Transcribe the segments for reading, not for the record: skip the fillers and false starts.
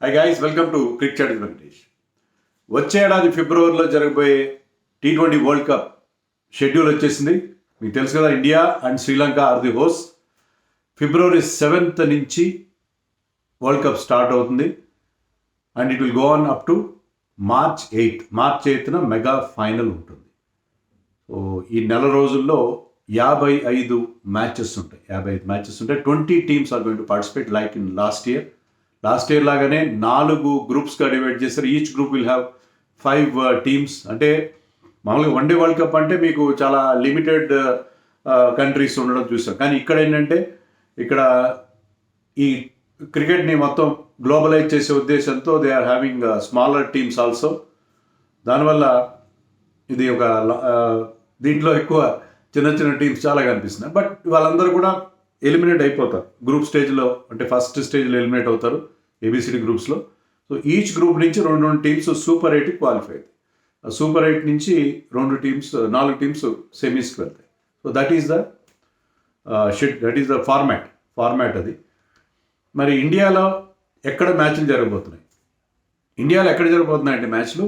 High guys, welcome to cric chat with Venkatesh. వచ్చే ఏడాది ఫిబ్రవరిలో జరగబోయే T20 వరల్డ్ కప్ షెడ్యూల్ వచ్చేసింది. మీకు తెలుసు కదా, India and Sri Lanka are the host. ఫిబ్రవరి 7th నుంచి వరల్డ్ కప్ స్టార్ట్ అవుతుంది and it will go on up to March 8th. March 8th mega final ఉంటుంది. సో ఈ నెల రోజుల్లో 55 మ్యాచెస్ ఉంటాయి. 20 teams are going to participate like in last year లాగానే 4 గ్రూప్స్గా డివైడ్ చేస్తారు. Each group will have 5 teams. అంటే మామూలుగా వన్డే వరల్డ్ కప్ అంటే మీకు చాలా లిమిటెడ్ కంట్రీస్ ఉండడం చూసాం. కానీ ఇక్కడ ఏంటంటే, ఇక్కడ ఈ క్రికెట్ని మొత్తం గ్లోబలైజ్ చేసే ఉద్దేశంతో they are having smaller teams also. దానివల్ల ఇది ఒక దీంట్లో ఎక్కువ చిన్న టీమ్స్ చాలా కనిపిస్తున్నాయి. బట్ వాళ్ళందరూ కూడా ఎలిమినేట్ అయిపోతారు గ్రూప్ స్టేజ్లో. అంటే ఫస్ట్ స్టేజ్లో ఎలిమినేట్ అవుతారు ఏబిసిడి గ్రూప్స్లో. సో ఈచ్ గ్రూప్ నుంచి 2 టీమ్స్ సూపర్ 8కి క్వాలిఫై అవుతాయి. సూపర్ 8 నుంచి 4 టీమ్స్ సెమీస్కి వెళ్తాయి. So that is the format అది. మరి ఇండియాలో ఎక్కడ మ్యాచ్లు జరగబోతున్నాయి? ఇండియాలో ఎక్కడ జరగబోతున్నాయంటే మ్యాచ్లు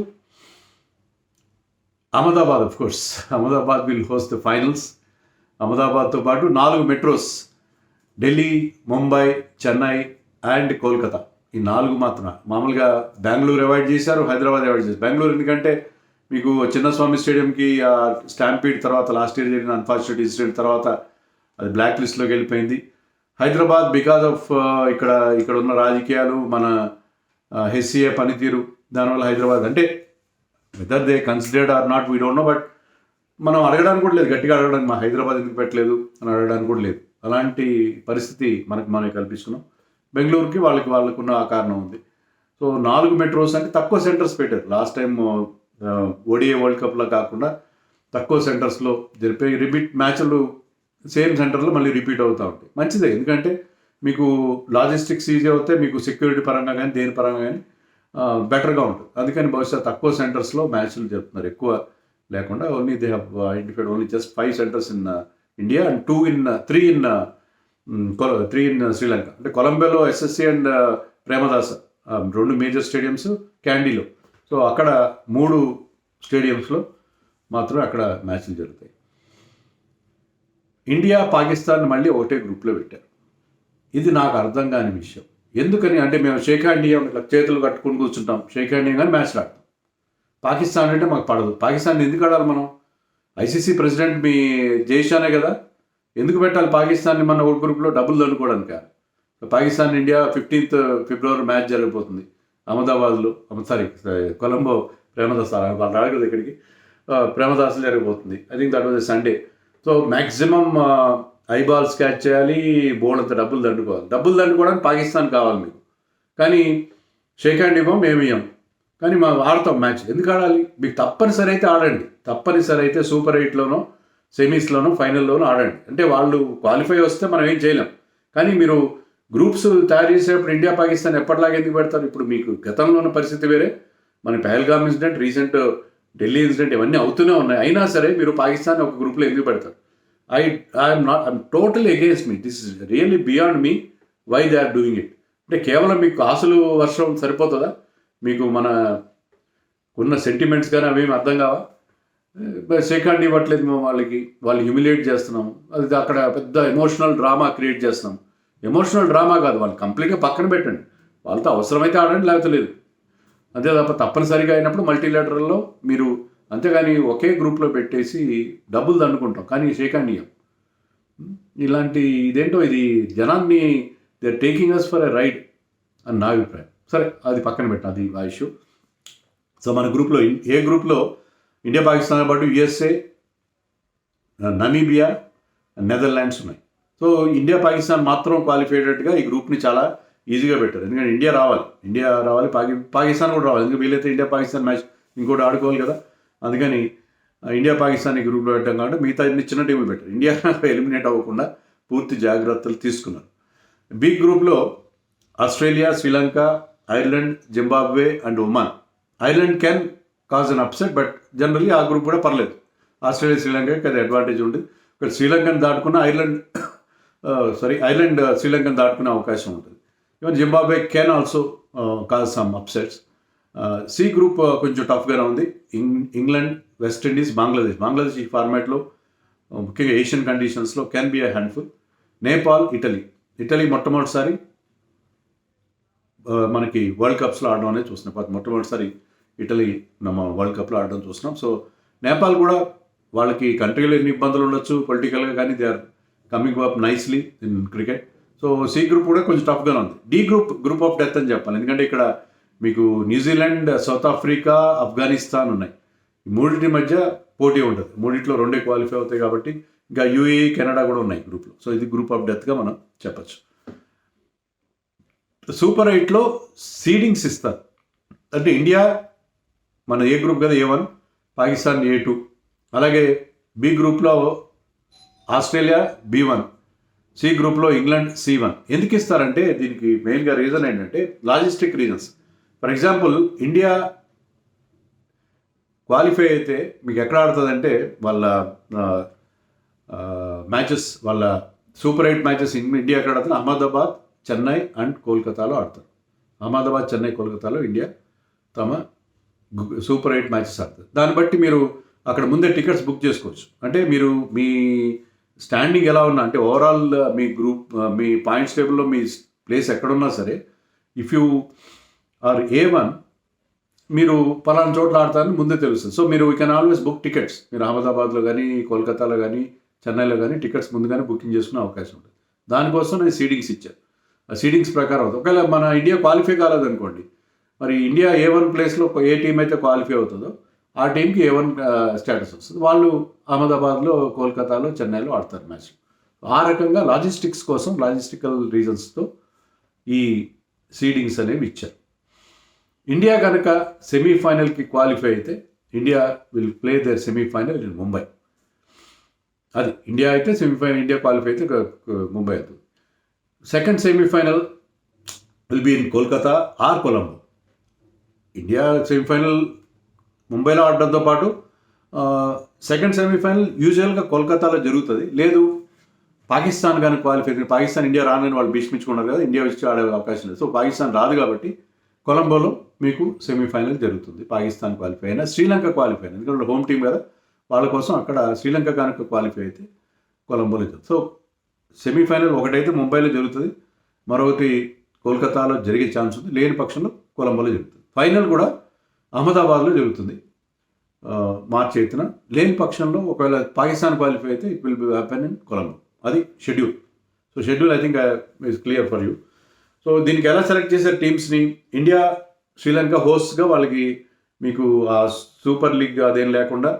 Ahmedabad. Of course Ahmedabad will host the finals. అహ్మదాబాద్తో పాటు 4 మెట్రోస్, ఢిల్లీ, ముంబై, చెన్నై అండ్ కోల్కతా. ఈ 4 మాత్రమే. మామూలుగా బెంగళూరు అవాయిడ్ చేశారు, హైదరాబాద్ అవాయిడ్ చేశారు. బెంగళూరు ఎందుకంటే మీకు చిన్నస్వామి స్టేడియంకి స్టాంపీడ్ తర్వాత లాస్ట్ ఇయర్ జరిగిన అన్ఫార్చునేట్ ఇన్సిడెంట్ తర్వాత అది బ్లాక్ లిస్ట్లోకి వెళ్ళిపోయింది. హైదరాబాద్ బికాజ్ ఆఫ్ ఇక్కడ ఉన్న రాజకీయాలు, మన హెచ్సిఏ పనితీరు, దానివల్ల హైదరాబాద్ అంటే whether they considered or not we don't know. But మనం అడగడానికి కూడా లేదు, గట్టిగా అడగడానికి మా హైదరాబాద్ ఎందుకు పెట్టలేదు అని అడగడానికి కూడా లేదు. అలాంటి పరిస్థితి మనం కల్పించుకున్నాం. బెంగళూరుకి వాళ్ళకున్న ఆ కారణం ఉంది. సో 4 మెట్రోస్ అంటే తక్కువ సెంటర్స్ పెట్టారు. లాస్ట్ టైం ఓడిఐ వరల్డ్ కప్లో కాకుండా తక్కువ సెంటర్స్లో జరిపే రిపీట్ మ్యాచ్లు సేమ్ సెంటర్లో మళ్ళీ రిపీట్ అవుతూ ఉంటాయి. మంచిదే, ఎందుకంటే మీకు లాజిస్టిక్స్ ఈజీ అవుతాయి, మీకు సెక్యూరిటీ పరంగా కానీ దేని పరంగా కానీ బెటర్గా ఉంటుంది. అందుకని బహుశా తక్కువ సెంటర్స్లో మ్యాచ్లు జరుపుతున్నారు, ఎక్కువ లేకుండా. Only they have identified only just 5 centres in India and 3 in Sri Lanka. అంటే కొలంబోలో SSC and Premadasa 2 major stadiums, క్యాండీలో. సో అక్కడ 3 స్టేడియంస్లో మాత్రమే అక్కడ మ్యాచ్లు జరుగుతాయి. ఇండియా పాకిస్తాన్ మళ్ళీ ఒకటే గ్రూప్లో పెట్టారు. ఇది నాకు అర్థం కాని విషయం. ఎందుకని అంటే, మేము షేక్ హ్యాండ్ ఇయ్యాం, ఇట్లా చేతులు కట్టుకుని కూర్చుంటాం, షేక్ హ్యాండ్ కానీ మ్యాచ్లు ఆడతాం. పాకిస్తాన్ అంటే మాకు పడదు. పాకిస్తాన్ ఎందుకు ఆడాలి మనం? ఐసీసీ ప్రెసిడెంట్ మీ జైషానే కదా. ఎందుకు పెట్టాలి పాకిస్తాన్ని మన ఒక గ్రూప్లో? డబ్బులు దండుకోవడానికి. పాకిస్తాన్ ఇండియా 15th ఫిబ్రవరి మ్యాచ్ జరగబోతుంది అహ్మదాబాద్లో. కొలంబో ప్రేమదాస్ వాళ్ళు అడగదు ఇక్కడికి. ప్రేమదాస్లో జరగబోతుంది. I think that was a Sunday. So maximum eyeballs catch చేయాలి, బోర్డు అంత డబ్బులు దండుకోవడానికి పాకిస్తాన్ కావాలి మీకు. కానీ షేక్ హ్యాండ్ ఇవ్వం, మేము ఇవ్వం. కానీ ఆడతాం మ్యాచ్. ఎందుకు ఆడాలి? మీకు తప్పనిసరి అయితే ఆడండి. తప్పనిసరి అయితే సూపర్ 8లోనో, సెమీస్లోనో, ఫైనల్లోనో ఆడండి. అంటే వాళ్ళు క్వాలిఫై వస్తే మనం ఏం చేయలేం. కానీ మీరు గ్రూప్స్ తయారు చేసేటప్పుడు ఇండియా పాకిస్తాన్ ఎప్పటిలాగా ఎందుకు పెడతారు? ఇప్పుడు మీకు గతంలో ఉన్న పరిస్థితి వేరే. మన Pahalgam incident, recent Delhi incident ఇవన్నీ అవుతూనే ఉన్నాయి. అయినా సరే మీరు పాకిస్తాన్ ఒక గ్రూప్లో ఎందుకు పెడతారు? I'm totally against me. This is really beyond me why they are doing it. అంటే కేవలం మీకు ఆశలు వర్షం సరిపోతుందా? మీకు మన ఉన్న సెంటిమెంట్స్ కానీ అవేమి అర్థం కావా? షేక్ హ్యాండ్ ఇవ్వట్లేదు మేము వాళ్ళు హ్యూమిలియేట్ చేస్తున్నాము. అది అక్కడ పెద్ద ఎమోషనల్ డ్రామా క్రియేట్ చేస్తున్నాం. ఎమోషనల్ డ్రామా కాదు, వాళ్ళు కంప్లీట్గా పక్కన పెట్టండి. వాళ్ళతో అవసరమైతే ఆడండి, లేకపోతే లేదు. అంతే తప్ప తప్పనిసరిగా అయినప్పుడు మల్టీలేటరల్లో మీరు, అంతేగాని ఒకే గ్రూప్లో పెట్టేసి డబ్బులు దండుకుంటాం కానీ షేక్ హ్యాండ్ ఇయ్యం. ఇలాంటి ఇదేంటో, ఇది జనాన్ని they are taking us for a ride అని నా అభిప్రాయం. సరే, అది పక్కన పెట్టిన అది ఆ ఇష్యూ. సో మన గ్రూప్లో ఏ గ్రూప్లో ఇండియా పాకిస్తాన్తో పాటు యుఎస్ఏ, నమీబియా, నెదర్లాండ్స్ ఉన్నాయి. సో ఇండియా పాకిస్తాన్ మాత్రం క్వాలిఫై అయ్యేటట్టుగా ఈ గ్రూప్ని చాలా ఈజీగా పెట్టారు. ఎందుకంటే ఇండియా రావాలి, పాకిస్తాన్ కూడా రావాలి. ఎందుకంటే వీలైతే ఇండియా పాకిస్తాన్ మ్యాచ్ ఇంకోటి ఆడుకోవాలి కదా. అందుకని ఇండియా పాకిస్తాన్ ఈ గ్రూప్లో పెట్టాం కాబట్టి మిగతా చిన్న టీములు పెట్టారు. ఇండియా ఎలిమినేట్ అవ్వకుండా పూర్తి జాగ్రత్తలు తీసుకున్నారు. బి గ్రూప్లో Australia, Sri Lanka, Ireland, Zimbabwe and Oman. Ireland can cause an upset, but generally ఆ గ్రూప్ కూడా పర్లేదు. ఆస్ట్రేలియా, శ్రీలంకకి అది అడ్వాంటేజ్ ఉంటుంది. ఇక్కడ శ్రీలంకను దాటుకున్న ఐర్లాండ్ శ్రీలంకను దాటుకునే అవకాశం ఉంటుంది. Even Zimbabwe can also cause some upsets. C group కొంచెం టఫ్గానే ఉంది. ఇంగ్లాండ్, వెస్టిండీస్, బంగ్లాదేశ్ ఈ ఫార్మాట్లో ముఖ్యంగా ఏషియన్ కండిషన్స్లో can be a handful. Nepal, Italy మొట్టమొదటిసారి మనకి వరల్డ్ కప్స్లో ఆడడం అనేది చూస్తున్నాం. మొట్టమొదటిసారి ఇటలీ మన వరల్డ్ కప్లో ఆడడం చూస్తున్నాం. సో నేపాల్ కూడా వాళ్ళకి కంట్రీలో ఎన్ని ఇబ్బందులు ఉండొచ్చు పొలిటికల్గా, కానీ they are coming up nicely in cricket. So C group కూడా కొంచెం టఫ్గానే ఉంది. డి గ్రూప్ ఆఫ్ డెత్ అని చెప్పాలి, ఎందుకంటే ఇక్కడ మీకు న్యూజిలాండ్, సౌత్ ఆఫ్రికా, ఆఫ్ఘనిస్తాన్ ఉన్నాయి. ఈ మూడింటి మధ్య పోటీ ఉంటుంది. మూడింటిలో 2 క్వాలిఫై అవుతాయి కాబట్టి ఇంకా యూఏఈ, కెనడా కూడా ఉన్నాయి గ్రూప్లో. సో ఇది గ్రూప్ ఆఫ్ డెత్గా మనం చెప్పచ్చు. సూపర్ 8లో సీడింగ్స్ ఇస్తారు. అంటే ఇండియా మన ఏ గ్రూప్ కదా, A1, పాకిస్తాన్ A2, అలాగే బి గ్రూప్లో ఆస్ట్రేలియా B1, సి గ్రూప్లో ఇంగ్లాండ్ C1. ఎందుకు ఇస్తారంటే దీనికి మెయిన్గా రీజన్ ఏంటంటే logistic reasons. For example India qualify అయితే మీకు ఎక్కడ ఆడుతుందంటే వాళ్ళ మ్యాచెస్, వాళ్ళ సూపర్ 8 మ్యాచెస్ ఇండియా ఎక్కడ ఆడుతుంది? అహ్మదాబాద్, చెన్నై అండ్ కోల్కతాలో ఆడతారు. అహ్మదాబాద్, చెన్నై, కోల్కతాలో ఇండియా తమ సూపర్ 8 మ్యాచెస్ ఆడుతుంది. దాన్ని బట్టి మీరు అక్కడ ముందే టికెట్స్ బుక్ చేసుకోవచ్చు. అంటే మీరు మీ స్టాండింగ్ ఎలా ఉన్నా, అంటే ఓవరాల్ మీ గ్రూప్, మీ పాయింట్స్ టేబుల్లో మీ ప్లేస్ ఎక్కడున్నా సరే, ఇఫ్ యూ ఆర్ A1 మీరు పలానా చోట్ల ఆడతారని ముందే తెలుస్తుంది. సో మీరు you can always book tickets. మీరు అహ్మదాబాద్లో కానీ, కోల్కతాలో కానీ, చెన్నైలో కానీ టికెట్స్ ముందుగానే బుకింగ్ చేసుకునే అవకాశం ఉంటుంది. దానికోసం నేను సీడింగ్స్ ఇచ్చాను. ఆ సీడింగ్స్ ప్రకారం అవుతుంది. ఒకవేళ మన ఇండియా క్వాలిఫై కాలేదనుకోండి, మరి ఇండియా A1 ప్లేస్లో ఏ టీం అయితే క్వాలిఫై అవుతుందో ఆ టీంకి A1 స్టేటస్ వస్తుంది. వాళ్ళు అహ్మదాబాద్లో, కోల్కతాలో, చెన్నైలో ఆడతారు మ్యాచ్. ఆ రకంగా లాజిస్టిక్స్ కోసం, లాజిస్టికల్ రీజన్స్తో ఈ సీడింగ్స్ అనేవి ఇచ్చారు. ఇండియా కనుక సెమీఫైనల్కి క్వాలిఫై అయితే India will play there semifinal in Mumbai. అది ఇండియా అయితే సెమీఫైనల్, ఇండియా క్వాలిఫై అయితే ముంబై అవుతుంది. Second semifinal will be in Kolkata or Colombo. India semifinal ముంబైలో ఆడడంతో పాటు సెకండ్ సెమీఫైనల్ యూజువల్గా కోల్కతాలో జరుగుతుంది. లేదు పాకిస్తాన్ కానీ క్వాలిఫై, పాకిస్తాన్ ఇండియా రానని వాళ్ళు భీష్మించుకున్నారు కదా, ఇండియా వచ్చి ఆడే అవకాశం లేదు. సో పాకిస్తాన్ రాదు కాబట్టి కొలంబోలో మీకు సెమీఫైనల్ జరుగుతుంది. పాకిస్తాన్ క్వాలిఫై అయినా, శ్రీలంక క్వాలిఫై అయినా, ఎందుకంటే హోమ్ టీం కదా, వాళ్ళ కోసం అక్కడ శ్రీలంక కనుక క్వాలిఫై అయితే కొలంబోలో జరుగుతుంది. సో సెమీఫైనల్ ఒకటైతే ముంబైలో జరుగుతుంది, మరొకటి కోల్కతాలో జరిగే ఛాన్స్ ఉంది. లేని పక్షంలో కొలంబోలో జరుగుతుంది. ఫైనల్ కూడా అహ్మదాబాద్లో జరుగుతుంది మార్చి 8న. లేని పక్షంలో ఒకవేళ పాకిస్తాన్ క్వాలిఫై అయితే it will be happen in Colombo. అది schedule. So schedule I think is clear for you. So దీనికి ఎలా సెలెక్ట్ చేశారు టీమ్స్ని? ఇండియా, శ్రీలంక హోస్ట్గా వాళ్ళకి మీకు ఆ సూపర్ లీగ్ అదేం లేకుండా,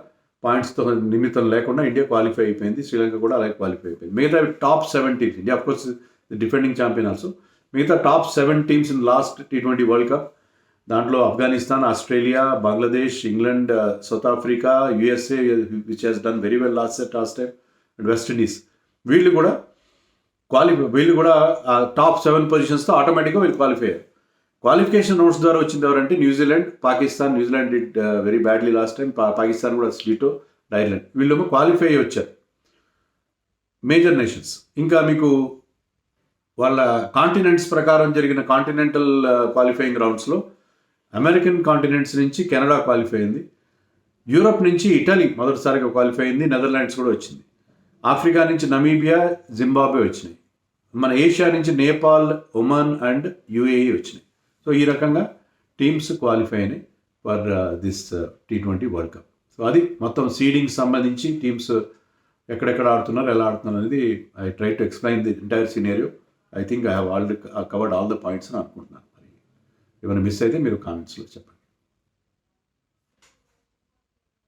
పాయింట్స్తో నిమిత్తం లేకుండా ఇండియా క్వాలిఫై అయిపోయింది. శ్రీలంక కూడా అలాగే క్వాలిఫై అయిపోయింది. మిగతా top 7 teams, India of course defending champion also, మిగతా top 7 teams in last T20 world cup. దాంట్లో Afghanistan, Australia, Bangladesh, England, South Africa, USA which has done very well last time, and West Indies. వీళ్ళు కూడా top 7 పొజిషన్స్తో ఆటోమేటిక్గా వీళ్ళు క్వాలిఫై అయ్యారు. Qualification rounds ద్వారా వచ్చింది ఎవరంటే New Zealand, Pakistan. New Zealand did very badly last time. Pakistan కూడా స్వీటో, ఐర్లాండ్, వీళ్ళేమో క్వాలిఫై అయ్యి వచ్చారు, మేజర్ నేషన్స్. ఇంకా మీకు వాళ్ళ కాంటినెంట్స్ ప్రకారం జరిగిన కాంటినెంటల్ క్వాలిఫైయింగ్ రౌండ్స్లో అమెరికన్ కాంటినెంట్స్ నుంచి కెనడా క్వాలిఫై అయింది, యూరప్ నుంచి ఇటలీ మొదటిసారిగా క్వాలిఫై అయింది, నెదర్లాండ్స్ కూడా వచ్చింది, ఆఫ్రికా నుంచి నమీబియా, జింబాబ్వే వచ్చినాయి, మన ఏషియా నుంచి నేపాల్, ఒమన్ అండ్ UAE వచ్చినాయి. సో ఈ రకంగా టీమ్స్ క్వాలిఫై అయినాయి for this T20 world cup. So అది మొత్తం సీడింగ్ సంబంధించి టీమ్స్ ఎక్కడెక్కడ ఆడుతున్నారు, ఎలా ఆడుతున్నారు అనేది I try to explain the entire scenario. I think I have already covered all the points అని అనుకుంటున్నాను. మరి ఏమైనా మిస్ అయితే మీరు కామెంట్స్లో చెప్పండి.